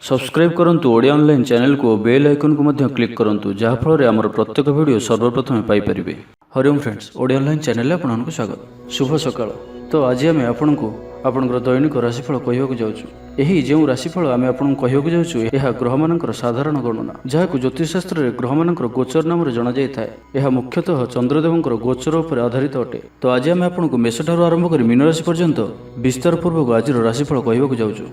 Subscribe करंतु Odia online channel को bell icon को मध्य क्लिक करंतु जहाँ फल आमर प्रत्येक वीडियो सर्वप्रथम Piper. Hariom friends, Odia online channel आपको स्वागत। शुभ सकाळ। तो आज आम आपको आपणकर दैनिक राशिफल कहवाक जाऊँ। यही जो राशिफल आम आपको कहवाक जाऊँ यह ग्रह मानकर साधारण गणना जहाँ ज्योतिषशास्त्र में ग्रह मानकर गोचर नाम जना जाए। यह मुख्यतः चंद्रदेवंकर गोचर पर आधारित अटे। तो आज आम आपको मेष ठारू आरंभ कर मीन राशि पर्यंत विस्तार पूर्वक आज राशिफल कहवाक जाऊँ।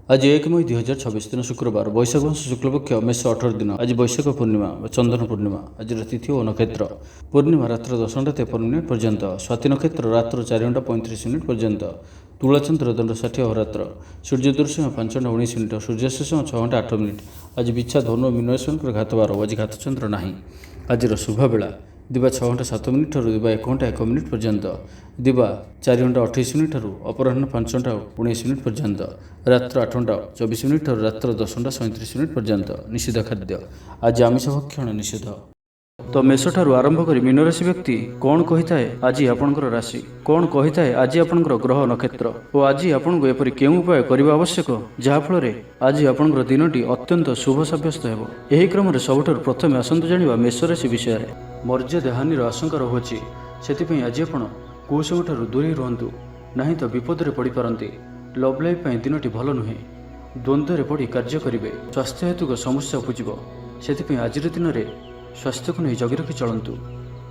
आज 1 मई 2026 दिन शुक्रवार, वैशाख मास शुक्लपक्ष मेष 18 दिन। आज वैशाख पूर्णिमा चंदन पूर्णिमा। आज तिथि और नक्षत्र पूर्णिमा रात्र 10:53 पर्यंत, स्वाति नक्षत्र रात्र 4:35 पर्यंत, तुलाचंद्र दंड 60 अहोरात्र, सूर्य दर्शन 5:19, सूर्यास्त 6:08। आज बिच्छा धनु मीनराशि घातबार। आज घातचंद्र ना। आज शुभ बेला दिवा 6:07 ठारू दिवा 1:01 पर्यंत, दिवा 4:28 ठारू अपराह्न 5:19 पर्यंत, रात्र 8:24 ठारू रात्र 10:37 पर्यंत। निषिद्ध खाद्य आज आमिष भक्षण निषिद्ध। तो मेष ठारू आरंभ कर मीन राशि व्यक्ति कौन कही थाए आज आपणकर राशि, कौन कही थाए आज आपणकर ग्रह नक्षत्र और आज आपको एपरि केउं उपाय करबा आवश्यक जहाँ फल आज आपणकर दिनटी अत्यंत शुभ सब्यस्त हेबो। एही क्रम रे सबठारु प्रथमे आसंतु जानिबा मेष राशि विषय रे। मर्यादा हानिर आशंका रहुछि, सेथिपई आज आपण कुसंग ठारू दूरी रुहंतु, नहीं तो विपद रे पड़ी पारंती। लव लाइफ पई दिनटी भल नुहे, द्वंद्व रे पड़ी कार्य करिवे, स्वास्थ्य हेतुक समस्या उपजिबो। सेथिपई आज दिन रे स्वास्थ्य को नहीं जगी रखी चलतु।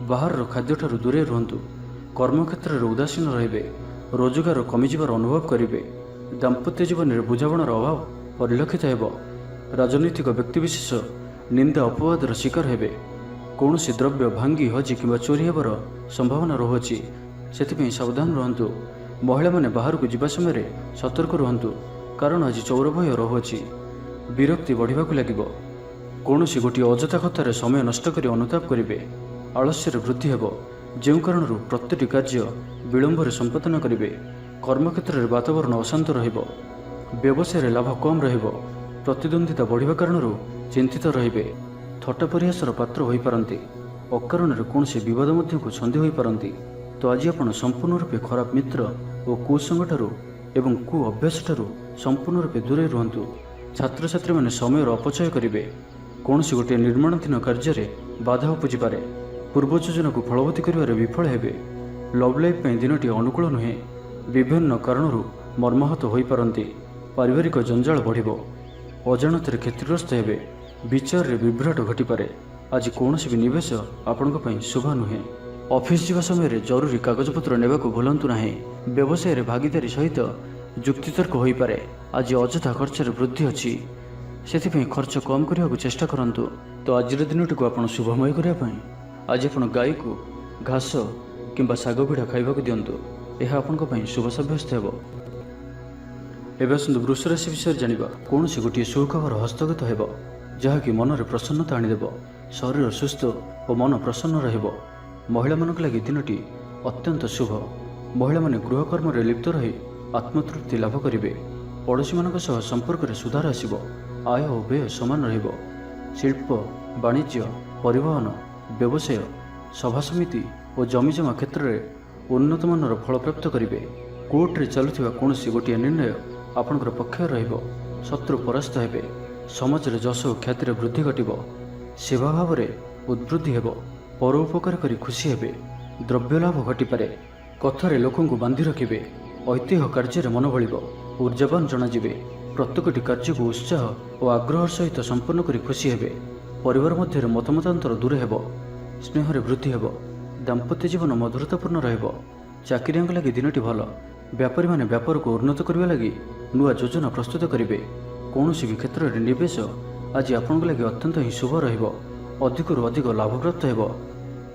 बाहर खाद्य ठारू दूरे रुहंतु, कर्मक्षेत्र में उदासीन रहिबे, रोजगार कमिजिबार अनुभव करिवे, दाम्पत्य जीवन में बुझामणार अभाव परिलक्षित हेबो। राजनैतिक व्यक्तिविशेष निंदा अपवादर शिकार हेबे। कौनसी द्रव्य भांगी हजि किंबा चोरी हेबार संभावना रहुछि, सेथिपई सावधान रहंतु। महिला माने बाहर को जिबा समय सतर्क रहंतु, कारण आज चौर भय रहुछि। विरक्ति बढ़िबाकु लागिबो। कौनसी गोटे अजथा कथार समय नष्ट कर अनुताप करेंगे। आलस्यर वृद्धि हेब, जो कारण प्रत्येक कार्य विलंबर संपादन करेंगे। कर्मक्षेत्र में वातावरण अशांत रहिबो। व्यवसाय लाभ कम रहिबो। प्रतिद्वंदिता बढ़िबा कारण चिंतित रहिबे। थट्टा परिहासर पात्र होई पारंती। अकारण कौन विवाद मध्य को छंदी होई पारंती। तो आज आपण संपूर्ण रूपे खराब मित्र और कुसंग ठारू एवं कु अभ्यास ठारू संपूर्ण रूपे दूरे रुहंतु। छात्र छात्री माने समय अपचय करेंगे। कौन गोटे निर्माणाधीन कार्य बाधा उपजी पारे। पूर्व योजना को फलवती कर विफल हेबे। लव लाइफ दिनटी अनुकूल नुहे, विभिन्न कारणों मर्माहत हो पारंती। पारिवारिक जंजाल बढ़िबो, अजाणत क्षतिग्रस्त हेबे, विचार में विभ्राट घटिपारे। आज कौन भी निवेश आपण शुभ नुहे। ऑफिस जावा समय जरूरी कागजपत्र नेबा को भूलंतु नाही। व्यवसाय भागीदारी सहित जुक्तितर्क हो पारे। आज अजथा खर्च वृद्धि अच्छी, से खर्च कम करने को चेष्टा करंतु। तो आज दिन को आप शुभमय करने आज आप गाई को घास किंबा शाग पिठा खाइबा दिंतु, यह आपण शुभ सब्यस्त हेब। एवं आसतु वृष राशि विषय जानिबा। कौन गोटे सुखबर हस्तगत हेब, जहाँकि मन में प्रसन्नता आनीदेव। शरीर सुस्थ और मन प्रसन्न रहिबो। महिला मानक लागि दिनटी अत्यंत शुभ। महिला माने गृहकर्म रे लिप्त रही आत्मतृप्ति लाभ करिवे। पड़ोशी मानक सह संपर्क में सुधार आसिबो। आय और व्यय समान रहिबो। शिल्प, वाणिज्य, परिवहन, व्यवसाय, सभा समिति और जमीजमा क्षेत्र में उन्नत मानर फल प्राप्त करेंगे। कोर्ट रे चलुथिबा कौनसी गोटे निर्णय आपणकर पक्ष रहिबो। शत्रु परास्त हेबे। समाज रे जश और ख्यातिर वृद्धि घटिबो। सेवा भाव में उद्वृद्धि हेबो। परोपकार करी खुशी हेबे। द्रव्य लाभ घटिपारे। कथारे लोकंकु बांधि रखिबे। ऐतिह्य कार्य मन बलिबो। ऊर्जावान जनाजिबे। प्रत्येकटी कार्य को उत्साह और आग्रह सहित संपन्न करी खुशी हेबे। परिवार मध्य मतमतांतर दूर हेबो। स्नेह वृद्धि हेबो। दाम्पत्य जीवन मधुरतापूर्ण रहिबो। चाकरिया लगी दिनटी भल। व्यापारी माने व्यापार को उन्नत करने लगी नुआ योजना प्रस्तुत करेंगे। कौन भी क्षेत्र में निवेश आज आपण लगी अत्यंत ही शुभ रहिबो। अधिक अधिक लाभ प्राप्त हेबो।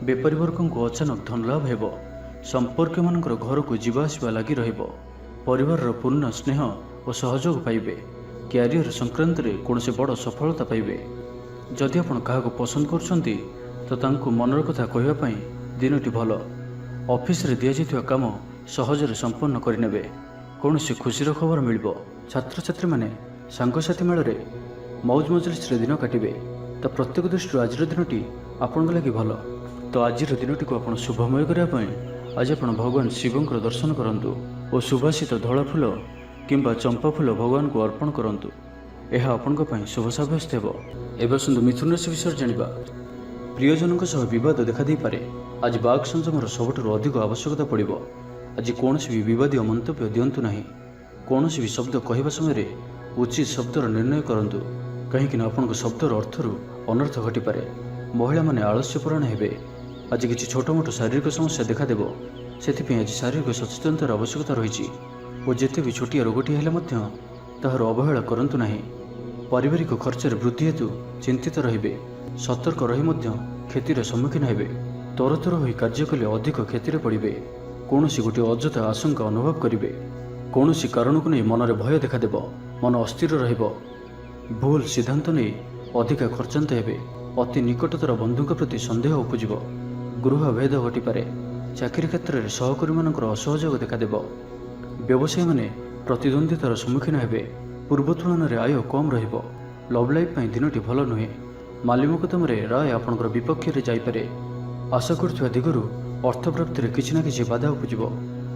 व्यापारी वर्ग को अचानक धन लाभ हेबो। संपर्क मानकर घर को जीवा आसिबा लगी रहिबो। परिवार पूर्ण स्नेह और सहयोग पाइबे। क्यारियर संक्रांत में कौन से बड़ सफलता पाइबे। जदि आपण क्या पसंद करछंती तो तांको मनर कथा कहवाई दिनटी भल। ऑफिस रे दिया जाइथिबा काम सहजरे संपन्न करिनेबे। कौन से खुशीर खबर मिलिबो। छात्र छात्री माने सांगसाथी मेल रे मौज मजलिस रे दिन काटिबे। तो प्रत्येक दृष्टि आज दिनटी आपण लगी भल। तो आज दिनटी को आपण शुभमय करने आज आपण भगवान शिवंकर दर्शन करंतु और सुभाषित धला फूल किंबा चंपा फूल भगवान को अर्पण करंतु। ଏହା ଆପଣଙ୍କ ପାଇଁ ଶୁଭ ସାବ୍ୟସ୍ତ ହେବ। ଏବେ ଆସନ୍ତୁ ମିଥୁନ ରାଶି ବିଷୟରେ ଜାଣିବା। ପ୍ରିୟଜନଙ୍କ ସହ ବିବାଦ ଦେଖାଦେଇପାରେ। ଆଜି ବାକ୍ ସଂଯମର ସବୁଠାରୁ ଅଧିକ ଆବଶ୍ୟକତା ପଡ଼ିବ। ଆଜି କୌଣସି ବି ବିବାଦୀୟ ମନ୍ତବ୍ୟ ଦିଅନ୍ତୁ ନାହିଁ। କୌଣସି ବି ଶବ୍ଦ କହିବା ସମୟରେ ଉଚିତ ଶବ୍ଦର ନିର୍ଣ୍ଣୟ କରନ୍ତୁ, କାହିଁକିନା ଆପଣଙ୍କ ଶବ୍ଦର ଅର୍ଥରୁ ଅନର୍ଥ ଘଟିପାରେ। ମହିଳାମାନେ ଆଳସ୍ୟପରାୟଣ ହେବେ। ଆଜି କିଛି ଛୋଟମୋଟ ଶାରୀରିକ ସମସ୍ୟା ଦେଖାଦେବ। ସେଥିପାଇଁ ଆଜି ଶାରୀରିକ ସଚେତନତାର ଆବଶ୍ୟକତା ରହିଛି ଓ ଯେତେ ବି ଛୋଟିଆ ରୋଗଟିଏ ହେଲେ ମଧ୍ୟ ତାହାର ଅବହେଳା କରନ୍ତୁ ନାହିଁ। ପାରିବାରିକ ଖର୍ଚ୍ଚରେ ବୃଦ୍ଧି ହେତୁ ଚିନ୍ତିତ ରହିବେ। ସତର୍କ ରହି ମଧ୍ୟ କ୍ଷତିର ସମ୍ମୁଖୀନ ହେବେ। ତରତର ହୋଇ କାର୍ଯ୍ୟ କଲେ ଅଧିକ କ୍ଷତିରେ ପଡ଼ିବେ। କୌଣସି ଗୋଟିଏ ଅଯଥା ଆଶଙ୍କା ଅନୁଭବ କରିବେ। କୌଣସି କାରଣକୁ ନେଇ ମନରେ ଭୟ ଦେଖାଦେବ। ମନ ଅସ୍ଥିର ରହିବ। ଭୁଲ ସିଦ୍ଧାନ୍ତ ନେଇ ଅଧିକା ଖର୍ଚ୍ଚାନ୍ତ ହେବେ। ଅତି ନିକଟତର ବନ୍ଧୁଙ୍କ ପ୍ରତି ସନ୍ଦେହ ଉପୁଜିବ। ଗୃହ ଭେଦ ଘଟିପାରେ। ଚାକିରି କ୍ଷେତ୍ରରେ ସହକର୍ମୀମାନଙ୍କର ଅସହଯୋଗ ଦେଖାଦେବ। ବ୍ୟବସାୟୀମାନେ ପ୍ରତିଦ୍ୱନ୍ଦ୍ୱିତାର ସମ୍ମୁଖୀନ ହେବେ। ପୂର୍ବ ତୁଳନାରେ ଆୟ କମ୍ ରହିବ। ଲଭ୍ ଲାଇଫ୍ ପାଇଁ ଦିନଟି ଭଲ ନୁହେଁ। ମାଲି ମକଦ୍ଦମାରେ ରାୟ ଆପଣଙ୍କର ବିପକ୍ଷରେ ଯାଇପାରେ। ଆଶା କରୁଥିବା ଦିଗରୁ ଅର୍ଥପ୍ରାପ୍ତିରେ କିଛି ନା କିଛି ବାଧା ଉପୁଜିବ।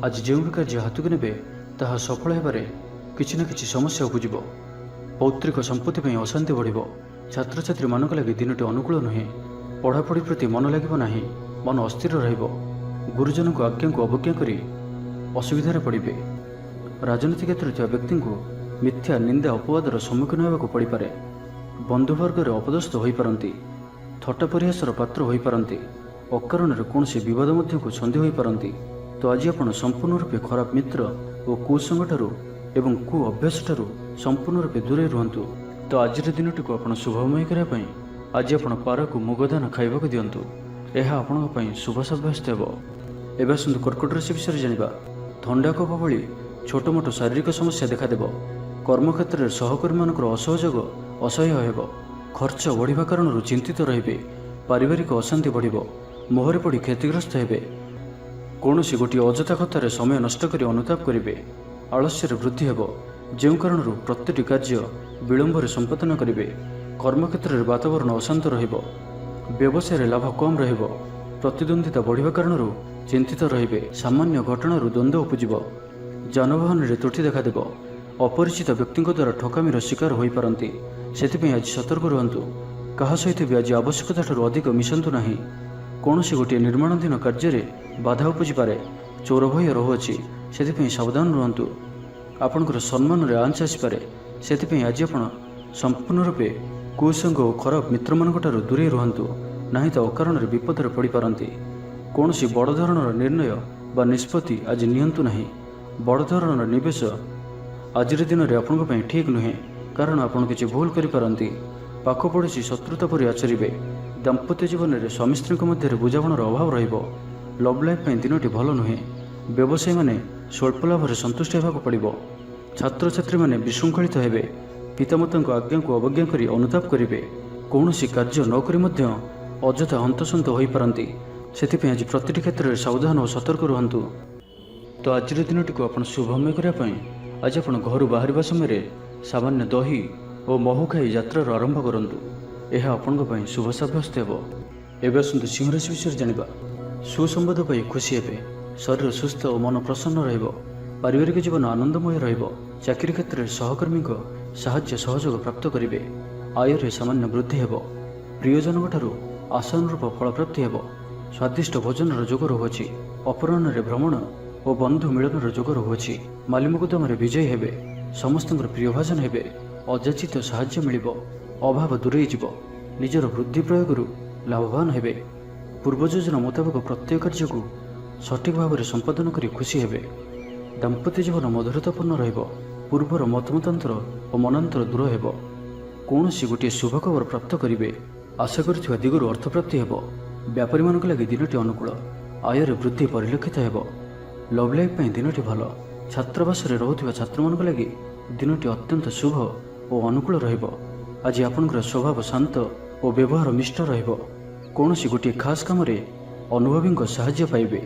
ଆଜି ଯେଉଁ ବି କାର୍ଯ୍ୟ ହାତକୁ ନେବେ ତାହା ସଫଳ ହେବାରେ କିଛି ନା କିଛି ସମସ୍ୟା ଉପୁଜିବ। ପୌତ୍ରିକ ସମ୍ପତ୍ତି ପାଇଁ ଅଶାନ୍ତି ବଢ଼ିବ। ଛାତ୍ରଛାତ୍ରୀମାନଙ୍କ ଲାଗି ଦିନଟି ଅନୁକୂଳ ନୁହେଁ। ପଢ଼ାପଢ଼ି ପ୍ରତି ମନ ଲାଗିବ ନାହିଁ। ମନ ଅସ୍ଥିର ରହିବ। ଗୁରୁଜନଙ୍କ ଆଜ୍ଞାକୁ ଅବଜ୍ଞା କରି ଅସୁବିଧାରେ ପଡ଼ିବେ। ରାଜନୀତି କ୍ଷେତ୍ରରେ ଥିବା ବ୍ୟକ୍ତିଙ୍କୁ ମିଥ୍ୟା ନିନ୍ଦା ଅପବାଦର ସମ୍ମୁଖୀନ ହେବାକୁ ପଡ଼ିପାରେ। ବନ୍ଧୁବର୍ଗରେ ଅପଦସ୍ଥ ହୋଇପାରନ୍ତି। ଥଟ୍ଟା ପରିହାସର ପାତ୍ର ହୋଇପାରନ୍ତି। ଅକାରଣରେ କୌଣସି ବିବାଦ ମଧ୍ୟକୁ ଛନ୍ଦି ହୋଇପାରନ୍ତି। ତ ଆଜି ଆପଣ ସମ୍ପୂର୍ଣ୍ଣ ରୂପେ ଖରାପ ମିତ୍ର ଓ କୁସଙ୍ଗଠାରୁ ଏବଂ କୁ ଅଭ୍ୟାସଠାରୁ ସମ୍ପୂର୍ଣ୍ଣ ରୂପେ ଦୂରେଇ ରୁହନ୍ତୁ। ତ ଆଜିର ଦିନଟିକୁ ଆପଣ ଶୁଭମୟ କରିବା ପାଇଁ ଆଜି ଆପଣ ପାରାକୁ ମୁଗଦାନ ଖାଇବାକୁ ଦିଅନ୍ତୁ। ଏହା ଆପଣଙ୍କ ପାଇଁ ଶୁଭ ସାବ୍ୟସ୍ତ ହେବ। ଏବେ ଆସନ୍ତୁ କର୍କଟ ରାଶି ବିଷୟରେ ଜାଣିବା। ଥଣ୍ଡା କଫ ଭଳି ଛୋଟମୋଟ ଶାରୀରିକ ସମସ୍ୟା ଦେଖାଦେବ। କର୍ମକ୍ଷେତ୍ରରେ ସହକର୍ମୀମାନଙ୍କର ଅସହଯୋଗ ଅସହ୍ୟ ହେବ। ଖର୍ଚ୍ଚ ବଢ଼ିବା କାରଣରୁ ଚିନ୍ତିତ ରହିବେ। ପାରିବାରିକ ଅଶାନ୍ତି ବଢ଼ିବ। ମୋହରେ ପଡ଼ି କ୍ଷତିଗ୍ରସ୍ତ ହେବେ। କୌଣସି ଗୋଟିଏ ଅଯଥା କଥାରେ ସମୟ ନଷ୍ଟ କରି ଅନୁତାପ କରିବେ। ଆଳସ୍ୟରେ ବୃଦ୍ଧି ହେବ, ଯେଉଁ କାରଣରୁ ପ୍ରତିଟି କାର୍ଯ୍ୟ ବିଳମ୍ବରେ ସମ୍ପାଦନ କରିବେ। କର୍ମକ୍ଷେତ୍ରରେ ବାତାବରଣ ଅଶାନ୍ତ ରହିବ। ବ୍ୟବସାୟରେ ଲାଭ କମ୍ ରହିବ। ପ୍ରତିଦ୍ୱନ୍ଦ୍ୱିତା ବଢ଼ିବା କାରଣରୁ ଚିନ୍ତିତ ରହିବେ। ସାମାନ୍ୟ ଘଟଣାରୁ ଦ୍ୱନ୍ଦ୍ୱ ଉପୁଜିବ। ଯାନବାହନରେ ତ୍ରୁଟି ଦେଖାଦେବ। ଅପରିଚିତ ବ୍ୟକ୍ତିଙ୍କ ଦ୍ୱାରା ଠକାମିର ଶିକାର ହୋଇପାରନ୍ତି। ସେଥିପାଇଁ ଆଜି ସତର୍କ ରୁହନ୍ତୁ। କାହା ସହିତ ବି ଆଜି ଆବଶ୍ୟକତାଠାରୁ ଅଧିକ ମିଶନ୍ତୁ ନାହିଁ। କୌଣସି ଗୋଟିଏ ନିର୍ମାଣାଧୀନ କାର୍ଯ୍ୟରେ ବାଧା ଉପୁଜିପାରେ। ଚୋର ଭୟ ରହୁଅଛି, ସେଥିପାଇଁ ସାବଧାନ ରୁହନ୍ତୁ। ଆପଣଙ୍କର ସମ୍ମାନରେ ଆଞ୍ଚ ଆସିପାରେ। ସେଥିପାଇଁ ଆଜି ଆପଣ ସମ୍ପୂର୍ଣ୍ଣ ରୂପେ କୁସଙ୍ଗ ଓ ଖରାପ ମିତ୍ରମାନଙ୍କଠାରୁ ଦୂରେଇ ରୁହନ୍ତୁ, ନାହିଁ ତ ଅକାରଣରେ ବିପଦରେ ପଡ଼ିପାରନ୍ତି। କୌଣସି ବଡ଼ ଧରଣର ନିର୍ଣ୍ଣୟ ବା ନିଷ୍ପତ୍ତି ଆଜି ନିଅନ୍ତୁ ନାହିଁ। ବଡ଼ ଧରଣର ନିବେଶ ଆଜିର ଦିନରେ ଆପଣଙ୍କ ପାଇଁ ଠିକ୍ ନୁହେଁ, କାରଣ ଆପଣ କିଛି ଭୁଲ କରିପାରନ୍ତି। ପାଖ ପଡ଼ୋଶୀ ଶତ୍ରୁତା ପରି ଆଚରିବେ। ଦାମ୍ପତ୍ୟ ଜୀବନରେ ସ୍ୱାମୀ ସ୍ତ୍ରୀଙ୍କ ମଧ୍ୟରେ ବୁଝାମଣାର ଅଭାବ ରହିବ। ଲଭ୍ ଲାଇଫ୍ ପାଇଁ ଦିନଟି ଭଲ ନୁହେଁ। ବ୍ୟବସାୟୀମାନେ ସ୍ୱଳ୍ପ ଲାଭରେ ସନ୍ତୁଷ୍ଟ ହେବାକୁ ପଡ଼ିବ। ଛାତ୍ରଛାତ୍ରୀମାନେ ବିଶୃଙ୍ଖଳିତ ହେବେ। ପିତାମାତାଙ୍କ ଆଜ୍ଞାକୁ ଅବଜ୍ଞା କରି ଅନୁତାପ କରିବେ। କୌଣସି କାର୍ଯ୍ୟ ନ କରି ମଧ୍ୟ ଅଯଥା ହନ୍ତସନ୍ତ ହୋଇପାରନ୍ତି। ସେଥିପାଇଁ ଆଜି ପ୍ରତିଟି କ୍ଷେତ୍ରରେ ସାବଧାନ ଓ ସତର୍କ ରୁହନ୍ତୁ। ତ ଆଜିର ଦିନଟିକୁ ଆପଣ ଶୁଭମୟ କରିବା ପାଇଁ ଆଜି ଆପଣ ଘରୁ ବାହାରିବା ସମୟରେ ସାମାନ୍ୟ ଦହି ଓ ମହୁ ଖାଇ ଯାତ୍ରାର ଆରମ୍ଭ କରନ୍ତୁ। ଏହା ଆପଣଙ୍କ ପାଇଁ ଶୁଭ ସାବ୍ୟସ୍ତ ହେବ। ଏବେ ଆସନ୍ତୁ ସିଂହ ରାଶି ବିଷୟରେ ଜାଣିବା। ସୁସମ୍ବାଦ ପାଇ ଖୁସି ହେବେ। ଶରୀର ସୁସ୍ଥ ଓ ମନ ପ୍ରସନ୍ନ ରହିବ। ପାରିବାରିକ ଜୀବନ ଆନନ୍ଦମୟ ରହିବ। ଚାକିରି କ୍ଷେତ୍ରରେ ସହକର୍ମୀଙ୍କ ସାହାଯ୍ୟ ସହଯୋଗ ପ୍ରାପ୍ତ କରିବେ। ଆୟରେ ସାମାନ୍ୟ ବୃଦ୍ଧି ହେବ। ପ୍ରିୟଜନଙ୍କଠାରୁ ଆଶାନୁରୂପ ଫଳପ୍ରାପ୍ତି ହେବ। ସ୍ୱାଦିଷ୍ଟ ଭୋଜନର ଯୋଗ ରହୁଅଛି। ଅପରାହ୍ନରେ ଭ୍ରମଣ ଓ ବନ୍ଧୁ ମିଳନର ଯୋଗ ରହୁଅଛି। ମାଲି ମକଦ୍ଦମାରେ ବିଜୟୀ ହେବେ। ସମସ୍ତଙ୍କର ପ୍ରିୟଭାଜନ ହେବେ। ଅଯାଚିତ ସାହାଯ୍ୟ ମିଳିବ। ଅଭାବ ଦୂରେଇ ଯିବ। ନିଜର ବୁଦ୍ଧି ପ୍ରୟୋଗରୁ ଲାଭବାନ ହେବେ। ପୂର୍ବ ଯୋଜନା ମୁତାବକ ପ୍ରତ୍ୟେକ କାର୍ଯ୍ୟକୁ ସଠିକ୍ ଭାବରେ ସମ୍ପାଦନ କରି ଖୁସି ହେବେ। ଦାମ୍ପତ୍ୟ ଜୀବନ ମଧୁରତାପୂର୍ଣ୍ଣ ରହିବ। ପୂର୍ବର ମତମତାନ୍ତର ଓ ମନାନ୍ତର ଦୂର ହେବ। କୌଣସି ଗୋଟିଏ ଶୁଭ ଖବର ପ୍ରାପ୍ତ କରିବେ। ଆଶା କରୁଥିବା ଦିଗରୁ ଅର୍ଥପ୍ରାପ୍ତି ହେବ। ବ୍ୟାପାରୀମାନଙ୍କ ଲାଗି ଦିନଟି ଅନୁକୂଳ। ଆୟରେ ବୃଦ୍ଧି ପରିଲକ୍ଷିତ ହେବ। ଲଭ୍ ଲାଇଫ୍ ପାଇଁ ଦିନଟି ଭଲ। ଛାତ୍ରାବାସରେ ରହୁଥିବା ଛାତ୍ରମାନଙ୍କ ଲାଗି ଦିନଟି ଅତ୍ୟନ୍ତ ଶୁଭ ଓ ଅନୁକୂଳ ରହିବ। ଆଜି ଆପଣଙ୍କର ସ୍ୱଭାବ ଶାନ୍ତ ଓ ବ୍ୟବହାର ମିଷ୍ଟ ରହିବ। କୌଣସି ଗୋଟିଏ ଖାସ୍ କାମରେ ଅନୁଭବୀଙ୍କ ସାହାଯ୍ୟ ପାଇବେ।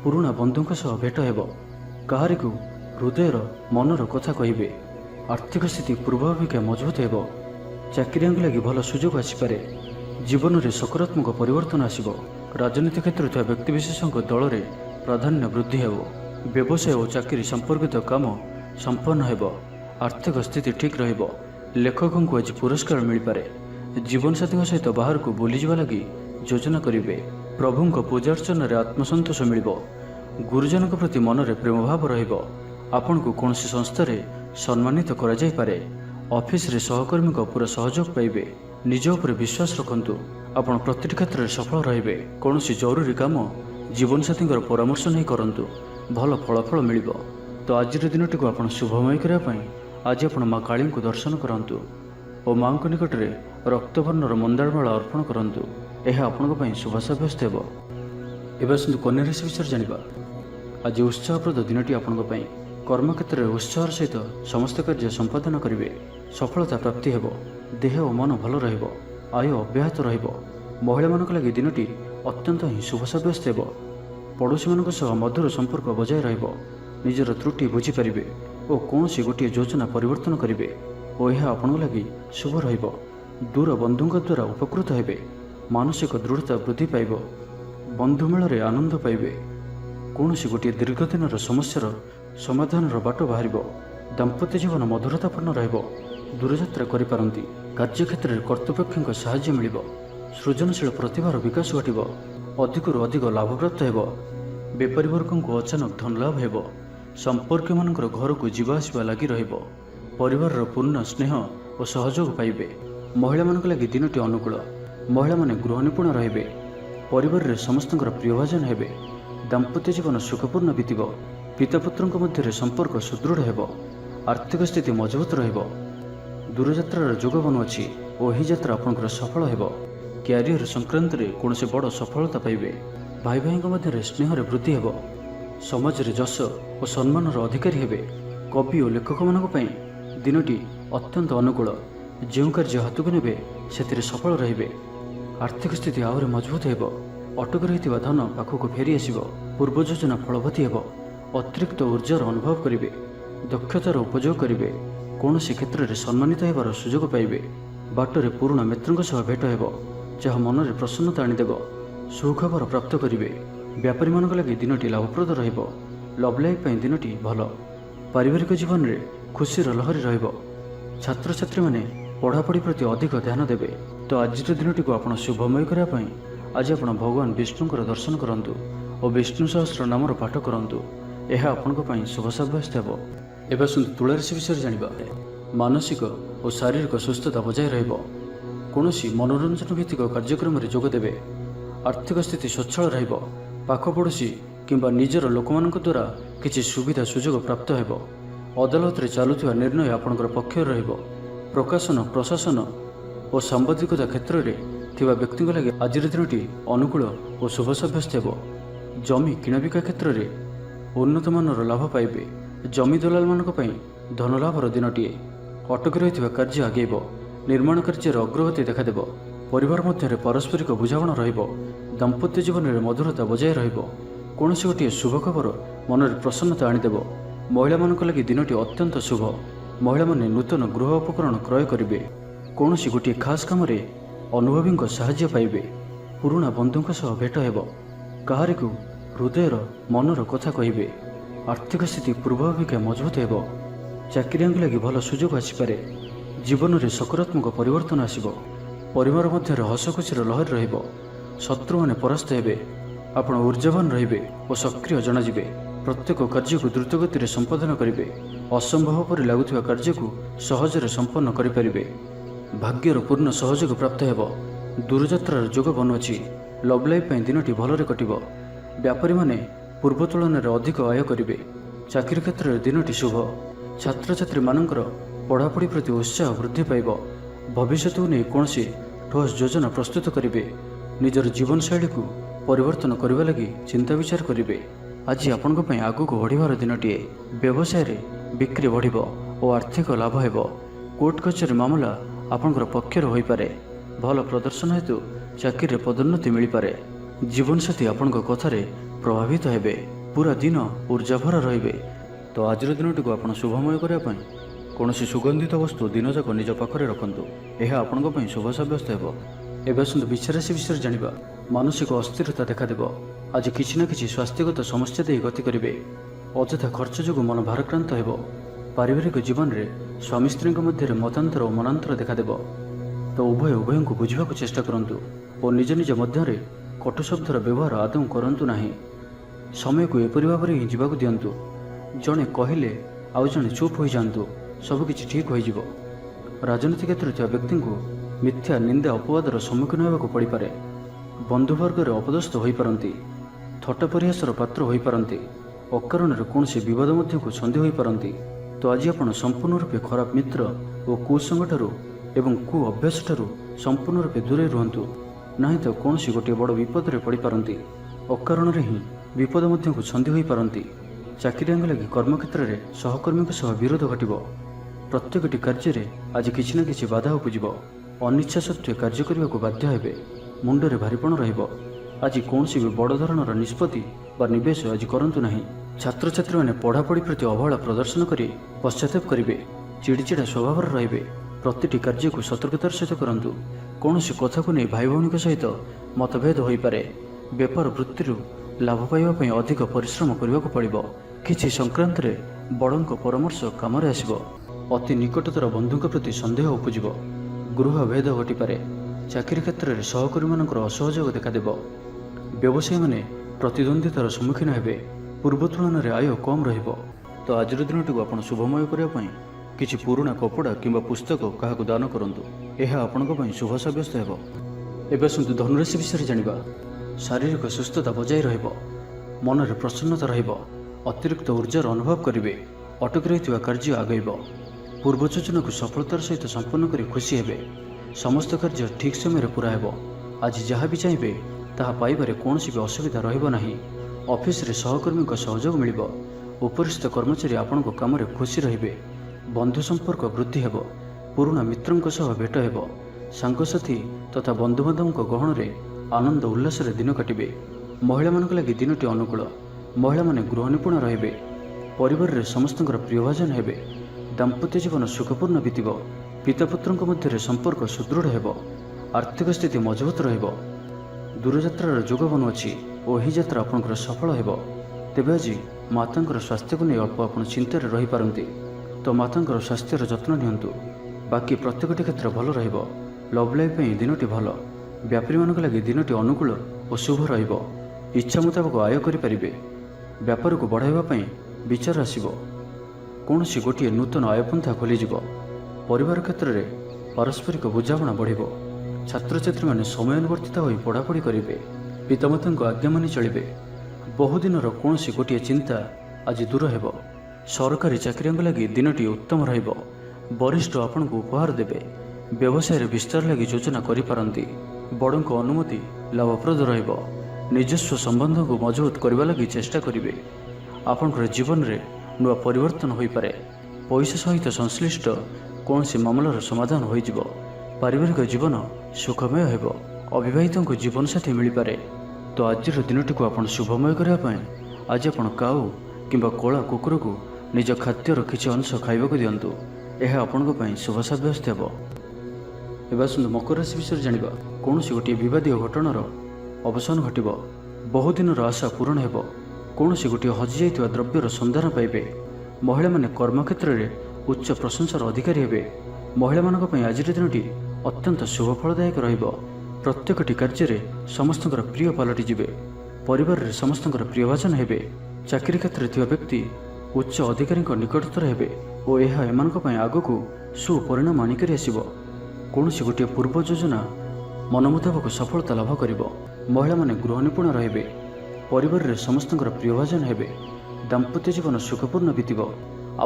ପୁରୁଣା ବନ୍ଧୁଙ୍କ ସହ ଭେଟ ହେବ। କାହାରିକୁ ହୃଦୟର ମନର କଥା କହିବେ। ଆର୍ଥିକ ସ୍ଥିତି ପୂର୍ବ ଅପେକ୍ଷା ମଜବୁତ ହେବ। ଚାକିରିଆଙ୍କ ଲାଗି ଭଲ ସୁଯୋଗ ଆସିପାରେ। ଜୀବନରେ ସକାରାତ୍ମକ ପରିବର୍ତ୍ତନ ଆସିବ। ରାଜନୀତି କ୍ଷେତ୍ରରେ ଥିବା ବ୍ୟକ୍ତିବିଶେଷଙ୍କ ଦଳରେ ପ୍ରାଧାନ୍ୟ ବୃଦ୍ଧି ହେବ। ବ୍ୟବସାୟ ଓ ଚାକିରି ସମ୍ପର୍କିତ କାମ ସମ୍ପନ୍ନ ହେବ। ଆର୍ଥିକ ସ୍ଥିତି ଠିକ୍ ରହିବ। लेखकों आज पुरस्कार मिल पारे। जीवनसाथी सहित बाहर को बुलीजा लगी योजना करेंगे। प्रभु पूजार्चन आत्मसंतोष मिल। गुरुजन प्रति मन में प्रेम भाव रन को कौन संस्था सम्मानित कर ऑफिस रे सहकर्मी पूरा सहयोग पाइबे। निज उपर विश्वास रखंतु। आपण प्रत्येक क्षेत्र में सफल रहिबे। कौन जरूरी काम जीवनसाथी परामर्श नहीं करंतु, भल फलाफल मिल। तो आज दिन टी आप शुभमय करने आज आप माँ काली को दर्शन करंतु और माँ को निकट में रक्तवर्णर मंदारमाला अर्पण करंतु। यह आपण शुभ साब्यस्त हो। एवं आसतु कन्या राशि विषय जानिबा। आज उत्साहप्रद दिनटी आपण कर्मक्षेत्र में उत्साह सहित समस्त कार्य संपादन करेंगे। सफलता प्राप्ति हेब। देह और मन भल रहिब। आय अब्याहत रहिब। महिला मानक लगी दिनटी अत्यंत ही शुभ साब्यस्त हेब। पड़ोशी मानक सह मधुर संपर्क बजाय रहिब। निजर त्रुटि बुझीपारे और कौन सी गोटे योजना परिवर्तन करेंगे और यह आपण लगी शुभ रहिब। दूर बंधुओं द्वारा उपकृत हेबे। मानसिक दृढ़ता वृद्धि पाइब। बंधुमेल रे आनंद पाइबे। कौन सी गोटे दीर्घ दिन समस्यार समाधान बाट बाहर। दाम्पत्य जीवन मधुरतापूर्ण रहिब। दूरयात्रा करिपारंती। कार्यक्षेत्र में कर्तृपक्षों साहाय्य मिल। सृजनशील प्रतिभार विकास घटिब। अधिकरू अधिक लाभ प्राप्त हेब। बेपारी वर्ग को अचानक धन लाभ हेब। संपर्क मान घर को जीवासवा लगी रहिब। परिवार पूर्ण स्नेह और सहयोग पाइबे। महिला मान लगी दिनटी अनुकूल। महिला माने गृह निपुण रहिबे। परिवार रे समस्तଙ୍କର प्रियभाजन हेबे। दाम्पत्य जीवन सुखपूर्ण बीतिब। पितापुत्रଙ୍କ ମଧ୍ୟରେ संपर्क सुदृढ़ हेब। आर्थिक स्थिति मजबूत रहिब। दूरयात्रार जोग बनुअछि और यही यात्रा आपनकर सफल हेब। क्यारियर संक्रांत रे कौनसी बड़ सफलता पाइबे। भाई भाई मध्य स्नेह वृद्धि हेब। समाज रे जश और सम्मानर अधिकारी हेबे। कवि और लेखक मानक पई दिनटी अत्यंत अनुकूल। जो कार्य हाथ को नेबे से सफल रहिबे। आर्थिक स्थिति आहरी मजबूत हेब। अटक रही धन पाखक फेरी आसिब। पूर्व योजना फलवती हेब। अतिरिक्त ऊर्जार अनुभव करेंगे। दक्षतार उपयोग करेंगे। कौन क्षेत्र में सम्मानित होबार सुजोग पाइबे। बाटरे पुराणा मित्रों सह भेट हेब जहाँ मन में प्रसन्नता आनीदेव। सुखबर प्राप्त करेंगे। व्यापारी मानक लगी दिनटी लाभप्रद रहिब। लव लाइफ दिनटी भल। पारिवारिक जीवन में खुशीर लहरी रहिब। छात्र छात्री माने पढ़ापढ़ी प्रति अधिक ध्यान देवे। तो आज दिनटी को आप शुभमय करने आज आप भगवान विष्णुଙ୍କର दर्शन करंतु और विष्णु सहस्र नामर पाठ करंतु। यह आपण शुभ साब्यस्त हो। एवं आसतु तुला राशि विषय जानिबा। मानसिक और शारीरिक सुस्थता बजाय रहिब। कौन मनोरंजन भित्तिक कार्यक्रम में जोग देवे। आर्थिक स्थिति स्वच्छल रहिब। पाखपड़ोशी किंबा निजर लोक द्वारा किसी सुविधा सुजोग प्राप्त हेब। अदालत रे चलुवा निर्णय आपणकर पक्ष रहिब। प्रकाशन प्रशासन और सांबादिकता क्षेत्र में थिबा व्यक्ति लगे आज दिनटी अनुकूल और शुभ साब्यस्त हेब। जमी किणाबिका क्षेत्र में उन्नत मानर लाभ पाइबे। जमी दलाल मानक पई धन लाभर दिनटीए। अटक रही कार्य आगेब। निर्माण कार्य अग्रगति देखादेव। परिवार मध्य पारस्परिक बुझामण रहिब। दाम्पत्य जीवन में मधुरता बजाय रहिब। कौन गोटे शुभ खबर मन में प्रसन्नता आनीदेव। महिला मानक लगी दिनटी अत्यंत शुभ। महिला माने नूतन गृह उपकरण क्रय करेंगे। कौन गोटे खास काम अनुभवी साहाय्य पाइबे। पुराणा बंधुओं सह भेट हेब। काहारी को हृदयर मनर कथा कहिबे। आर्थिक स्थिति पूर्वापेक्षा मजबूत हेब। चाकरिया लगी भल सुजोग आसीपारे। जीवन में सकारात्मक परिवर्तन आसिब। परिवार मध्य हसखुशीर लहर रहिब। शत्रु माने परास्त हेबे। आपण ऊर्जावान रहिबे और सक्रिय जनाजिबे। प्रत्येक कार्य को द्रुतगति संपादन करेंगे। असंभव पर लगुवा कार्य को सहजरे संपन्न करें। भाग्यर पूर्ण सहयोग प्राप्त हेब। दूरयात्रार जोग बनुअछि। Love life दिनटी भलरे कटिब। व्यापारी माने पूर्व तुलन में अधिक आय करेंगे। चाकरी क्षेत्र में दिनटी शुभ। छात्र छात्री मानकर पढ़ापढ़ी प्रति उत्साह वृद्धि पाइब। भविष्य को नहीं कौन ठोस योजना प्रस्तुत करेंगे। निजर जीवन शैली को परिवर्तन करने लगी चिंता विचार करेंगे। आज आपण आगक बढ़िबार दिनटीए। व्यवसाय रे बिक्री बढ़िब और आर्थिक लाभ हेब। कोर्ट कचेरी मामला आपणकर पक्षर होई पारे। भल प्रदर्शन हेतु चाकरी पदोन्नति मिल पारे। जीवनसाथी आपण कथार प्रभावित हेबे। पूरा दिन ऊर्जाभर रहिबे। तो आज दिनटी को आप शुभमय करने कौन सुगंधित वस्तु दिन जाक निज पाखरे रखंतु। यह आपण शुभ साब्यस्त हेब। एवं आसतु विचारासी विषय जानिबा। मानसिक अस्थिरता देखादेव। आज किसी न किसी स्वास्थ्यगत समस्या दे गति करेंगे। अଯଥା खर्च जो मन भाराक्रांत हेब। पारिवारिक जीवन में ସ୍ୱାମୀ ସ୍ତ୍ରୀଙ୍କ ମଧ୍ୟରେ ମତାନ୍ତର ଓ ମନାନ୍ତର ଦେଖାଦେବ। ତ ଉଭୟଙ୍କୁ ବୁଝିବାକୁ ଚେଷ୍ଟା କରନ୍ତୁ ଓ ନିଜ ନିଜ ମଧ୍ୟରେ କଟୁ ଶବ୍ଦର ବ୍ୟବହାର ଆଦୌ କରନ୍ତୁ ନାହିଁ। ସମୟକୁ ଏପରି ଭାବରେ ହିଁ ଯିବାକୁ ଦିଅନ୍ତୁ। ଜଣେ କହିଲେ ଆଉ ଜଣେ ଚୁପ୍ ହୋଇଯାଆନ୍ତୁ, ସବୁକିଛି ଠିକ୍ ହୋଇଯିବ। ରାଜନୀତି କ୍ଷେତ୍ରରେ ଥିବା ବ୍ୟକ୍ତିଙ୍କୁ ମିଥ୍ୟା ନିନ୍ଦା ଅପବାଦର ସମ୍ମୁଖୀନ ହେବାକୁ ପଡ଼ିପାରେ। ବନ୍ଧୁବର୍ଗରେ ଅପଦସ୍ଥ ହୋଇପାରନ୍ତି, ଥଟ୍ଟା ପରିହାସର ପାତ୍ର ହୋଇପାରନ୍ତି, ଅକାରଣରେ କୌଣସି ବିବାଦ ମଧ୍ୟକୁ ଛନ୍ଦି ହୋଇପାରନ୍ତି। ତ ଆଜି ଆପଣ ସମ୍ପୂର୍ଣ୍ଣ ରୂପେ ଖରାପ ମିତ୍ର ଓ କୁସଙ୍ଗଠାରୁ ଏବଂ କୁ ଅଭ୍ୟାସଠାରୁ ସମ୍ପୂର୍ଣ୍ଣ ରୂପେ ଦୂରେଇ ରୁହନ୍ତୁ, ନାହିଁ ତ କୌଣସି ଗୋଟିଏ ବଡ଼ ବିପଦରେ ପଡ଼ିପାରନ୍ତି। ଅକାରଣରେ ହିଁ ବିପଦ ମଧ୍ୟକୁ ଛନ୍ଦି ହୋଇପାରନ୍ତି। ଚାକିରିଆଙ୍କ ଲାଗି କର୍ମକ୍ଷେତ୍ରରେ ସହକର୍ମୀଙ୍କ ସହ ବିରୋଧ ଘଟିବ। ପ୍ରତ୍ୟେକଟି କାର୍ଯ୍ୟରେ ଆଜି କିଛି ନା କିଛି ବାଧା ଉପୁଜିବ। ଅନିଚ୍ଛା ସତ୍ତ୍ୱେ କାର୍ଯ୍ୟ କରିବାକୁ ବାଧ୍ୟ ହେବେ। ମୁଣ୍ଡରେ ଭାରିପଣ ରହିବ। ଆଜି କୌଣସି ବି ବଡ଼ ଧରଣର ନିଷ୍ପତ୍ତି ବା ନିବେଶ ଆଜି କରନ୍ତୁ ନାହିଁ। ଛାତ୍ରଛାତ୍ରୀମାନେ ପଢ଼ାପଢ଼ି ପ୍ରତି ଅବହେଳା ପ୍ରଦର୍ଶନ କରି ପଶ୍ଚାତାପ କରିବେ, ଚିଡ଼ିଚିଡ଼ା ସ୍ୱଭାବର ରହିବେ। ପ୍ରତିଟି କାର୍ଯ୍ୟକୁ ସତର୍କତାର ସହିତ କରନ୍ତୁ। କୌଣସି କଥାକୁ ନେଇ ଭାଇ ଭଉଣୀଙ୍କ ସହିତ ମତଭେଦ ହୋଇପାରେ। ବେପାର ବୃତ୍ତିରୁ ଲାଭ ପାଇବା ପାଇଁ ଅଧିକ ପରିଶ୍ରମ କରିବାକୁ ପଡ଼ିବ। କିଛି ସଂକ୍ରାନ୍ତରେ ବଡ଼ଙ୍କ ପରାମର୍ଶ କାମରେ ଆସିବ। ଅତି ନିକଟତର ବନ୍ଧୁଙ୍କ ପ୍ରତି ସନ୍ଦେହ ଉପୁଜିବ। ଗୃହ ଭେଦ ଘଟିପାରେ। ଚାକିରି କ୍ଷେତ୍ରରେ ସହକର୍ମୀମାନଙ୍କର ଅସହଯୋଗ ଦେଖାଦେବ। ବ୍ୟବସାୟୀମାନେ ପ୍ରତିଦ୍ୱନ୍ଦ୍ୱିତାର ସମ୍ମୁଖୀନ ହେବେ। ପୂର୍ବ ତୁଳନାରେ ଆୟ କମ୍ ରହିବ। ତ ଆଜିର ଦିନଟିକୁ ଆପଣ ଶୁଭମୟ କରିବା ପାଇଁ କିଛି ପୁରୁଣା କପଡ଼ା କିମ୍ବା ପୁସ୍ତକ କାହାକୁ ଦାନ କରନ୍ତୁ। ଏହା ଆପଣଙ୍କ ପାଇଁ ଶୁଭ ସାବ୍ୟସ୍ତ ହେବ। ଏବେ ଆସନ୍ତୁ ଧନୁରାଶି ବିଷୟରେ ଜାଣିବା। ଶାରୀରିକ ସୁସ୍ଥତା ବଜାୟ ରହିବ। ମନରେ ପ୍ରସନ୍ନତା ରହିବ। ଅତିରିକ୍ତ ଉର୍ଜାର ଅନୁଭବ କରିବେ। ଅଟକି ରହିଥିବା କାର୍ଯ୍ୟ ଆଗେଇବ। ପୂର୍ବ ଯୋଜନାକୁ ସଫଳତାର ସହିତ ସମ୍ପନ୍ନ କରି ଖୁସି ହେବେ। ସମସ୍ତ କାର୍ଯ୍ୟ ଠିକ୍ ସମୟରେ ପୁରା ହେବ। ଆଜି ଯାହା ବି ଚାହିଁବେ ତାହା ପାଇବାରେ କୌଣସି ବି ଅସୁବିଧା ରହିବ ନାହିଁ। ଅଫିସରେ ସହକର୍ମୀଙ୍କ ସହଯୋଗ ମିଳିବ। ଉପରିସ୍ଥ କର୍ମଚାରୀ ଆପଣଙ୍କ କାମରେ ଖୁସି ରହିବେ। ବନ୍ଧୁ ସମ୍ପର୍କ ବୃଦ୍ଧି ହେବ। ପୁରୁଣା ମିତ୍ରଙ୍କ ସହ ଭେଟ ହେବ। ସାଙ୍ଗସାଥୀ ତଥା ବନ୍ଧୁବାନ୍ଧବଙ୍କ ଗହଣରେ ଆନନ୍ଦ ଉଲ୍ଲାସରେ ଦିନ କାଟିବେ। ମହିଳାମାନଙ୍କ ଲାଗି ଦିନଟି ଅନୁକୂଳ। ମହିଳାମାନେ ଗୃହ ନିପୁଣ ରହିବେ। ପରିବାରରେ ସମସ୍ତଙ୍କର ପ୍ରିୟଭାଜନ ହେବେ। ଦାମ୍ପତ୍ୟ ଜୀବନ ସୁଖପୂର୍ଣ୍ଣ ବିତିବ। ପିତାପୁତ୍ରଙ୍କ ମଧ୍ୟରେ ସମ୍ପର୍କ ସୁଦୃଢ଼ ହେବ। ଆର୍ଥିକ ସ୍ଥିତି ମଜବୁତ ରହିବ। ଦୂରଯାତ୍ରାର ଯୋଗ ବନୁଅଛି ଓ ଏହି ଯାତ୍ରା ଆପଣଙ୍କର ସଫଳ ହେବ। ତେବେ ଆଜି ମାତାଙ୍କର ସ୍ୱାସ୍ଥ୍ୟକୁ ନେଇ ଅଳ୍ପ ଆପଣ ଚିନ୍ତାରେ ରହିପାରନ୍ତି। ତ ମାତାଙ୍କର ସ୍ୱାସ୍ଥ୍ୟର ଯତ୍ନ ନିଅନ୍ତୁ। ବାକି ପ୍ରତ୍ୟେକଟି କ୍ଷେତ୍ର ଭଲ ରହିବ। ଲଭ୍ ଲାଇଫ୍ ପାଇଁ ଦିନଟି ଭଲ। ବ୍ୟାପାରୀମାନଙ୍କ ଲାଗି ଦିନଟି ଅନୁକୂଳ ଓ ଶୁଭ ରହିବ। ଇଚ୍ଛା ମୁତାବକ ଆୟ କରିପାରିବେ। ବ୍ୟାପାରକୁ ବଢ଼ାଇବା ପାଇଁ ବିଚାର ଆସିବ। କୌଣସି ଗୋଟିଏ ନୂତନ ଆୟପନ୍ଥା ଖୋଲିଯିବ। ପରିବାର କ୍ଷେତ୍ରରେ ପାରସ୍ପରିକ ବୁଝାମଣା ବଢ଼ିବ। ଛାତ୍ରଛାତ୍ରୀମାନେ ସମୟାନୁବର୍ତ୍ତିତ ହୋଇ ପଢ଼ାପଢ଼ି କରିବେ। ପିତାମାତାଙ୍କ ଆଜ୍ଞା ମାନି ଚଳିବେ। ବହୁଦିନର କୌଣସି ଗୋଟିଏ ଚିନ୍ତା ଆଜି ଦୂର ହେବ। ସରକାରୀ ଚାକିରିଆଙ୍କ ଲାଗି ଦିନଟି ଉତ୍ତମ ରହିବ। ବରିଷ୍ଠ ଆପଣଙ୍କୁ ଉପହାର ଦେବେ। ବ୍ୟବସାୟରେ ବିସ୍ତାର ଲାଗି ଯୋଜନା କରିପାରନ୍ତି। ବଡ଼ଙ୍କ ଅନୁମତି ଲାଭପ୍ରଦ ରହିବ। ନିଜସ୍ୱ ସମ୍ବନ୍ଧକୁ ମଜବୁତ କରିବା ଲାଗି ଚେଷ୍ଟା କରିବେ। ଆପଣଙ୍କର ଜୀବନରେ ନୂଆ ପରିବର୍ତ୍ତନ ହୋଇପାରେ। ପଇସା ସହିତ ସଂଶ୍ଳିଷ୍ଟ କୌଣସି ମାମଲାର ସମାଧାନ ହୋଇଯିବ। ପାରିବାରିକ ଜୀବନ ସୁଖମୟ ହେବ। ଅବିବାହିତଙ୍କୁ ଜୀବନସାଥୀ ମିଳିପାରେ। ତ ଆଜିର ଦିନଟିକୁ ଆପଣ ଶୁଭମୟ କରିବା ପାଇଁ ଆଜି ଆପଣ କାଉ କିମ୍ବା କଳା କୁକୁରକୁ ନିଜ ଖାଦ୍ୟର କିଛି ଅଂଶ ଖାଇବାକୁ ଦିଅନ୍ତୁ। ଏହା ଆପଣଙ୍କ ପାଇଁ ଶୁଭ ସାବ୍ୟସ୍ତ ହେବ। ଏବେ ଆସନ୍ତୁ ମକର ରାଶି ବିଷୟରେ ଜାଣିବା। କୌଣସି ଗୋଟିଏ ବିବାଦୀୟ ଘଟଣାର ଅବସାନ ଘଟିବ। ବହୁଦିନର ଆଶା ପୂରଣ ହେବ। କୌଣସି ଗୋଟିଏ ହଜିଯାଇଥିବା ଦ୍ରବ୍ୟର ସନ୍ଧାନ ପାଇବେ। ମହିଳାମାନେ କର୍ମକ୍ଷେତ୍ରରେ ଉଚ୍ଚ ପ୍ରଶଂସାର ଅଧିକାରୀ ହେବେ। ମହିଳାମାନଙ୍କ ପାଇଁ ଆଜିର ଦିନଟି ଅତ୍ୟନ୍ତ ଶୁଭଫଳଦାୟକ ରହିବ। ପ୍ରତ୍ୟେକଟି କାର୍ଯ୍ୟରେ ସମସ୍ତଙ୍କର ପ୍ରିୟ ପାଲଟିଯିବେ। ପରିବାରରେ ସମସ୍ତଙ୍କର ପ୍ରିୟଭାଜନ ହେବେ। ଚାକିରି କ୍ଷେତ୍ରରେ ଥିବା ବ୍ୟକ୍ତି ଉଚ୍ଚ ଅଧିକାରୀଙ୍କ ନିକଟତର ହେବେ ଓ ଏହା ଏମାନଙ୍କ ପାଇଁ ଆଗକୁ ସୁପରିଣାମ ଆଣିକରି ଆସିବ। କୌଣସି ଗୋଟିଏ ପୂର୍ବ ଯୋଜନା ମନ ମୁତାବକ ସଫଳତା ଲାଭ କରିବ। ମହିଳାମାନେ ଗୃହ ନିପୁଣ ରହିବେ। ପରିବାରରେ ସମସ୍ତଙ୍କର ପ୍ରିୟଭାଜନ ହେବେ। ଦାମ୍ପତ୍ୟ ଜୀବନ ସୁଖପୂର୍ଣ୍ଣ ବିତିବ।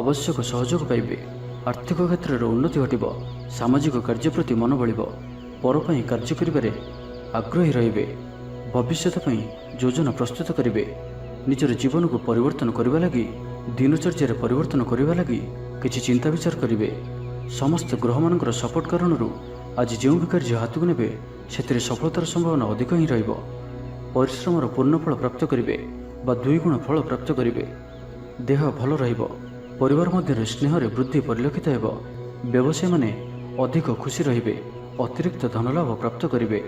ଆବଶ୍ୟକ ସହଯୋଗ ପାଇବେ। ଆର୍ଥିକ କ୍ଷେତ୍ରରେ ଉନ୍ନତି ଘଟିବ। ସାମାଜିକ କାର୍ଯ୍ୟ ପ୍ରତି ମନ ବଳିବ। ପର ପାଇଁ କାର୍ଯ୍ୟ କରିବାରେ ଆଗ୍ରହୀ ରହିବେ। ଭବିଷ୍ୟତ ପାଇଁ ଯୋଜନା ପ୍ରସ୍ତୁତ କରିବେ। ନିଜର ଜୀବନକୁ ପରିବର୍ତ୍ତନ କରିବା ଲାଗି, ଦିନଚର୍ଯ୍ୟାରେ ପରିବର୍ତ୍ତନ କରିବା ଲାଗି କିଛି ଚିନ୍ତା ବିଚାର କରିବେ। ସମସ୍ତ ଗ୍ରହମାନଙ୍କର ସପୋର୍ଟ କାରଣରୁ ଆଜି ଯେଉଁ ବି କାର୍ଯ୍ୟ ହାତକୁ ନେବେ ସେଥିରେ ସଫଳତାର ସମ୍ଭାବନା ଅଧିକ ହିଁ ରହିବ। ପରିଶ୍ରମର ପୂର୍ଣ୍ଣ ଫଳ ପ୍ରାପ୍ତ କରିବେ ବା 2 ଗୁଣ ଫଳ ପ୍ରାପ୍ତ କରିବେ। ଦେହ ଭଲ ରହିବ। ପରିବାର ମଧ୍ୟରେ ସ୍ନେହରେ ବୃଦ୍ଧି ପରିଲକ୍ଷିତ ହେବ। ବ୍ୟବସାୟୀମାନେ ଅଧିକ ଖୁସି ରହିବେ। ଅତିରିକ୍ତ ଧନଲାଭ ପ୍ରାପ୍ତ କରିବେ।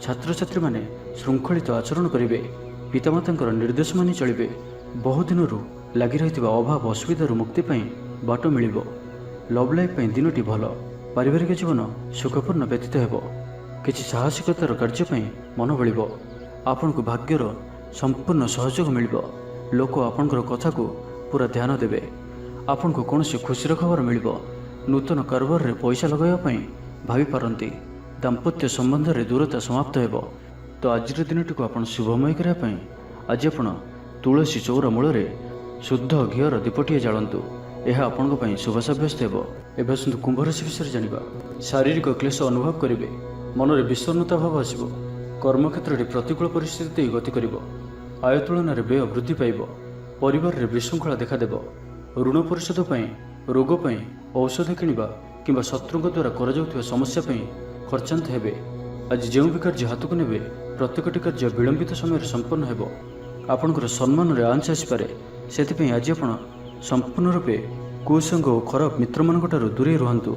ଛାତ୍ରଛାତ୍ରୀମାନେ ଶୃଙ୍ଖଳିତ ଆଚରଣ କରିବେ। ପିତାମାତାଙ୍କର ନିର୍ଦ୍ଦେଶ ମାନି ଚଳିବେ। ବହୁଦିନରୁ ଲାଗି ରହିଥିବା ଅଭାବ ଅସୁବିଧାରୁ ମୁକ୍ତି ପାଇଁ ବାଟ ମିଳିବ। ଲଭ୍ ଲାଇଫ୍ ପାଇଁ ଦିନଟି ଭଲ। ପାରିବାରିକ ଜୀବନ ସୁଖପୂର୍ଣ୍ଣ ବ୍ୟତୀତ ହେବ। କିଛି ସାହସିକତାର କାର୍ଯ୍ୟ ପାଇଁ ମନ ବଳିବ। ଆପଣଙ୍କୁ ଭାଗ୍ୟର ସମ୍ପୂର୍ଣ୍ଣ ସହଯୋଗ ମିଳିବ। ଲୋକ ଆପଣଙ୍କର କଥାକୁ ପୁରା ଧ୍ୟାନ ଦେବେ। ଆପଣଙ୍କୁ କୌଣସି ଖୁସିର ଖବର ମିଳିବ। ନୂତନ କାରବାରରେ ପଇସା ଲଗାଇବା ପାଇଁ ଭାବିପାରନ୍ତି। ଦାମ୍ପତ୍ୟ ସମ୍ବନ୍ଧରେ ଦୂରତା ସମାପ୍ତ ହେବ। ତ ଆଜିର ଦିନଟିକୁ ଆପଣ ଶୁଭମୟ କରିବା ପାଇଁ ଆଜି ଆପଣ ତୁଳସୀ ଚଉରା ମୂଳରେ ଶୁଦ୍ଧ ଘିଅର ଦୀପଟିଏ ଜାଳନ୍ତୁ। ଏହା ଆପଣଙ୍କ ପାଇଁ ଶୁଭ ସାବ୍ୟସ୍ତ ହେବ। ଏବେ ଆସନ୍ତୁ କୁମ୍ଭ ରାଶି ବିଷୟରେ ଜାଣିବା। ଶାରୀରିକ କ୍ଲେଶ ଅନୁଭବ କରିବେ। ମନରେ ବିଷଣ୍ଣତା ଭାବ ଆସିବ। କର୍ମକ୍ଷେତ୍ରରେ ପ୍ରତିକୂଳ ପରିସ୍ଥିତି ଦେଇ ଗତି କରିବ। ଆୟ ତୁଳନାରେ ବ୍ୟୟ ବୃଦ୍ଧି ପାଇବ। ପରିବାରରେ ବିଶୃଙ୍ଖଳା ଦେଖାଦେବ। ଋଣ ପରିଶୋଧ ପାଇଁ, ରୋଗ ପାଇଁ ଔଷଧ କିଣିବା କିମ୍ବା ଶତ୍ରୁଙ୍କ ଦ୍ୱାରା କରାଯାଉଥିବା ସମସ୍ୟା ପାଇଁ ଖର୍ଚ୍ଚାନ୍ତ ହେବେ। ଆଜି ଯେଉଁ ବି କାର୍ଯ୍ୟ ହାତକୁ ନେବେ ପ୍ରତ୍ୟେକଟି କାର୍ଯ୍ୟ ବିଳମ୍ବିତ ସମୟରେ ସମ୍ପନ୍ନ ହେବ। ଆପଣଙ୍କର ସମ୍ମାନରେ ଆଞ୍ଚ ଆସିପାରେ। ସେଥିପାଇଁ ଆଜି ଆପଣ ସମ୍ପୂର୍ଣ୍ଣ ରୂପେ କୁସଙ୍ଗ ଓ ଖରାପ ମିତ୍ରମାନଙ୍କଠାରୁ ଦୂରେଇ ରୁହନ୍ତୁ,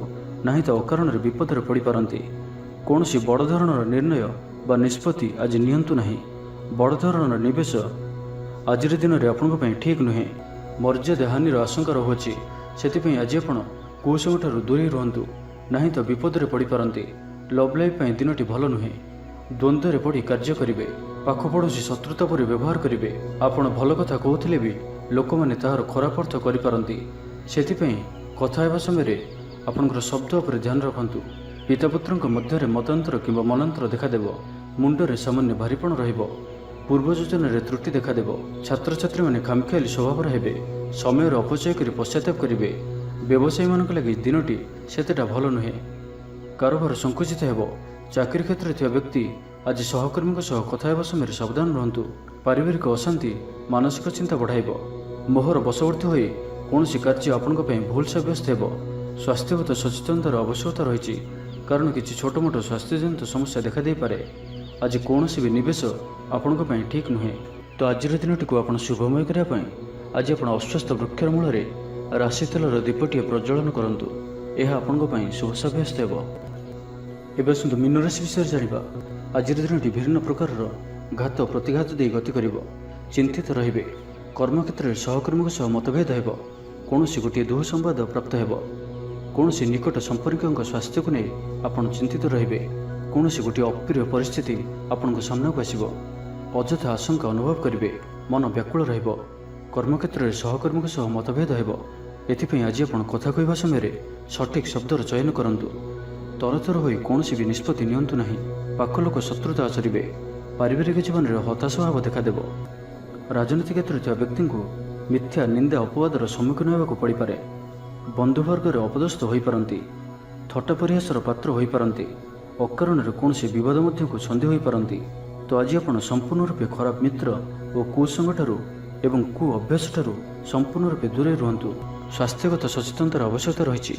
ନାହିଁ ତ ଅକାରଣରେ ବିପଦରେ ପଡ଼ିପାରନ୍ତି। କୌଣସି ବଡ଼ ଧରଣର ନିର୍ଣ୍ଣୟ ବା ନିଷ୍ପତ୍ତି ଆଜି ନିଅନ୍ତୁ ନାହିଁ। ବଡ଼ ଧରଣର ନିବେଶ ଆଜିର ଦିନରେ ଆପଣଙ୍କ ପାଇଁ ଠିକ୍ ନୁହେଁ। ମର୍ଯ୍ୟାଦା ହାନିର ଆଶଙ୍କା ରହୁଅଛି। ସେଥିପାଇଁ ଆଜି ଆପଣ କୁସଙ୍ଗଠାରୁ ଦୂରେଇ ରୁହନ୍ତୁ, ନାହିଁ ତ ବିପଦରେ ପଡ଼ିପାରନ୍ତି। ଲଭ୍ ଲାଇଫ୍ ପାଇଁ ଦିନଟି ଭଲ ନୁହେଁ। ଦ୍ୱନ୍ଦ୍ୱରେ ପଡ଼ି କାର୍ଯ୍ୟ କରିବେ। ପାଖ ପଡ଼ୋଶୀ ଶତ୍ରୁତା ପରି ବ୍ୟବହାର କରିବେ। ଆପଣ ଭଲ କଥା କହୁଥିଲେ ବି ଲୋକମାନେ ତାହାର ଖରାପ ଅର୍ଥ କରିପାରନ୍ତି। ସେଥିପାଇଁ କଥା ହେବା ସମୟରେ ଆପଣଙ୍କର ଶବ୍ଦ ଉପରେ ଧ୍ୟାନ ରଖନ୍ତୁ। ପିତାପୁତ୍ରଙ୍କ ମଧ୍ୟରେ ମତାନ୍ତର କିମ୍ବା ମନାନ୍ତର ଦେଖାଦେବ। ମୁଣ୍ଡରେ ସାମାନ୍ୟ ଭାରିପଣ ରହିବ। ପୂର୍ବ ଯୋଜନାରେ ତ୍ରୁଟି ଦେଖାଦେବ। ଛାତ୍ରଛାତ୍ରୀମାନେ ଖାମଖିଆଲି ସ୍ୱଭାବର ହେବେ। ସମୟର ଅପଚୟ କରି ପଶ୍ଚାତାପ କରିବେ। ବ୍ୟବସାୟୀମାନଙ୍କ ଲାଗି ଦିନଟି ସେତେଟା ଭଲ ନୁହେଁ। କାରବାର ସଙ୍କୁଚିତ ହେବ। ଚାକିରି କ୍ଷେତ୍ରରେ ଥିବା ବ୍ୟକ୍ତି ଆଜି ସହକର୍ମୀଙ୍କ ସହ କଥା ହେବା ସମୟରେ ସାବଧାନ ରୁହନ୍ତୁ। ପାରିବାରିକ ଅଶାନ୍ତି ମାନସିକ ଚିନ୍ତା ବଢ଼ାଇବ। ମୋହର ବଶବର୍ତ୍ତୀ ହୋଇ କୌଣସି କାର୍ଯ୍ୟ ଆପଣଙ୍କ ପାଇଁ ଭୁଲ ସାବ୍ୟସ୍ତ ହେବ। ସ୍ୱାସ୍ଥ୍ୟଗତ ସଚେତନତାର ଆବଶ୍ୟକତା ରହିଛି, କାରଣ କିଛି ଛୋଟମୋଟ ସ୍ୱାସ୍ଥ୍ୟଜନିତ ସମସ୍ୟା ଦେଖାଦେଇପାରେ। ଆଜି କୌଣସି ବି ନିବେଶ ଆପଣଙ୍କ ପାଇଁ ଠିକ୍ ନୁହେଁ। ତ ଆଜିର ଦିନଟିକୁ ଆପଣ ଶୁଭମୟ କରିବା ପାଇଁ ଆଜି ଆପଣ ଅଶ୍ୱସ୍ଥ ବୃକ୍ଷର ମୂଳରେ ରାଶି ତେଲର ଦୀପଟିଏ ପ୍ରଜ୍ୱଳନ କରନ୍ତୁ। ଏହା ଆପଣଙ୍କ ପାଇଁ ଶୁଭ ସାବ୍ୟସ୍ତ ହେବ। ଏବେ ଆସନ୍ତୁ ମୀନ ରାଶି ବିଷୟରେ ଜାଣିବା। ଆଜିର ଦିନଟି ବିଭିନ୍ନ ପ୍ରକାରର ଘାତ ପ୍ରତିଘାତ ଦେଇ ଗତି କରିବ। ଚିନ୍ତିତ ରହିବେ। କର୍ମକ୍ଷେତ୍ରରେ ସହକର୍ମୀଙ୍କ ସହ ମତଭେଦ ହେବ। କୌଣସି ଗୋଟିଏ ଦୁଃସମ୍ବାଦ ପ୍ରାପ୍ତ ହେବ। କୌଣସି ନିକଟ ସମ୍ପର୍କୀୟଙ୍କ ସ୍ୱାସ୍ଥ୍ୟକୁ ନେଇ ଆପଣ ଚିନ୍ତିତ ରହିବେ। କୌଣସି ଗୋଟିଏ ଅପ୍ରିୟ ପରିସ୍ଥିତି ଆପଣଙ୍କ ସାମ୍ନାକୁ ଆସିବ। ଅଯଥା ଆଶଙ୍କା ଅନୁଭବ କରିବେ। ମନ ବ୍ୟାକୁଳ ରହିବ। କର୍ମକ୍ଷେତ୍ରରେ ସହକର୍ମୀଙ୍କ ସହ ମତଭେଦ ହେବ। ଏଥିପାଇଁ ଆଜି ଆପଣ କଥା କହିବା ସମୟରେ ସଠିକ୍ ଶବ୍ଦର ଚୟନ କରନ୍ତୁ। ତରତର ହୋଇ କୌଣସି ବି ନିଷ୍ପତ୍ତି ନିଅନ୍ତୁ ନାହିଁ। ପାଖ ଲୋକ ଶତ୍ରୁତା ଆଚରିବେ। ପାରିବାରିକ ଜୀବନରେ ହତାଶ ଭାବ ଦେଖାଦେବ। ରାଜନୀତି କ୍ଷେତ୍ରରେ ଥିବା ବ୍ୟକ୍ତିଙ୍କୁ ମିଥ୍ୟା ନିନ୍ଦା ଅପବାଦର ସମ୍ମୁଖୀନ ହେବାକୁ ପଡ଼ିପାରେ। ବନ୍ଧୁବର୍ଗରେ ଅପଦସ୍ଥ ହୋଇପାରନ୍ତି। ଥଟ୍ଟା ପରିହାସର ପାତ୍ର ହୋଇପାରନ୍ତି। ଅକାରଣରେ କୌଣସି ବିବାଦ ମଧ୍ୟକୁ ଛନ୍ଦି ହୋଇପାରନ୍ତି। ତ ଆଜି ଆପଣ ସମ୍ପୂର୍ଣ୍ଣ ରୂପେ ଖରାପ ମିତ୍ର ଓ କୁସଙ୍ଗଠାରୁ ଏବଂ କୁ ଅଭ୍ୟାସଠାରୁ ସମ୍ପୂର୍ଣ୍ଣ ରୂପେ ଦୂରେଇ ରୁହନ୍ତୁ। ସ୍ୱାସ୍ଥ୍ୟଗତ ସଚେତନତାର ଆବଶ୍ୟକତା ରହିଛି।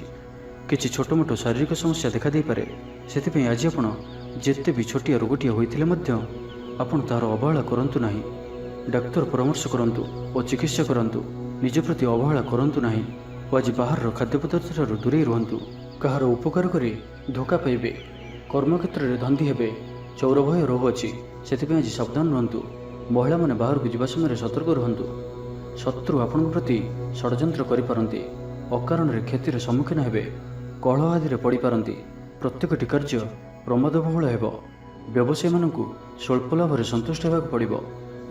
କିଛି ଛୋଟମୋଟ ଶାରୀରିକ ସମସ୍ୟା ଦେଖାଦେଇପାରେ। ସେଥିପାଇଁ ଆଜି ଆପଣ ଯେତେ ବି ଛୋଟିଆ ରୋଗଟିଏ ହୋଇଥିଲେ ମଧ୍ୟ ଆପଣ ତାହାର ଅବହେଳା କରନ୍ତୁ ନାହିଁ। ଡାକ୍ତର ପରାମର୍ଶ କରନ୍ତୁ ଓ ଚିକିତ୍ସା କରନ୍ତୁ। ନିଜ ପ୍ରତି ଅବହେଳା କରନ୍ତୁ ନାହିଁ ଓ ଆଜି ବାହାରର ଖାଦ୍ୟପଦାର୍ଥଠାରୁ ଦୂରେଇ ରୁହନ୍ତୁ। କାହାର ଉପକାର କରି ଧୋକା ପାଇବେ। କର୍ମକ୍ଷେତ୍ରରେ ଧନ୍ଦୀ ହେବେ। ଚୌର ଭୟ ରହୁଅଛି। ସେଥିପାଇଁ ଆଜି ସାବଧାନ ରୁହନ୍ତୁ। ମହିଳାମାନେ ବାହାରକୁ ଯିବା ସମୟରେ ସତର୍କ ରୁହନ୍ତୁ। ଶତ୍ରୁ ଆପଣଙ୍କ ପ୍ରତି ଷଡ଼ଯନ୍ତ୍ର କରିପାରନ୍ତି। ଅକାରଣରେ କ୍ଷତିର ସମ୍ମୁଖୀନ ହେବେ। କଳହ ଆଦିରେ ପଡ଼ିପାରନ୍ତି। ପ୍ରତ୍ୟେକଟି କାର୍ଯ୍ୟ ପ୍ରମାଦବହୁଳ ହେବ। ବ୍ୟବସାୟୀମାନଙ୍କୁ ସ୍ୱଳ୍ପ ଲାଭରେ ସନ୍ତୁଷ୍ଟ ହେବାକୁ ପଡ଼ିବ।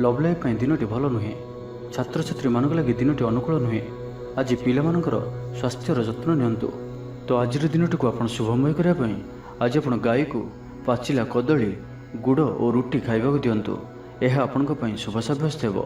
ଲଭ୍ ଲାଇଫ୍ ପାଇଁ ଦିନଟି ଭଲ ନୁହେଁ। ଛାତ୍ରଛାତ୍ରୀମାନଙ୍କ ଲାଗି ଦିନଟି ଅନୁକୂଳ ନୁହେଁ। ଆଜି ପିଲାମାନଙ୍କର ସ୍ୱାସ୍ଥ୍ୟର ଯତ୍ନ ନିଅନ୍ତୁ। ତ ଆଜିର ଦିନଟିକୁ ଆପଣ ଶୁଭମୟ କରିବା ପାଇଁ ଆଜି ଆପଣ ଗାଈକୁ ପାଚିଲା କଦଳୀ, ଗୁଡ଼ ଓ ରୁଟି ଖାଇବାକୁ ଦିଅନ୍ତୁ। ଏହା ଆପଣଙ୍କ ପାଇଁ ଶୁଭ ସାବ୍ୟସ୍ତ ହେବ।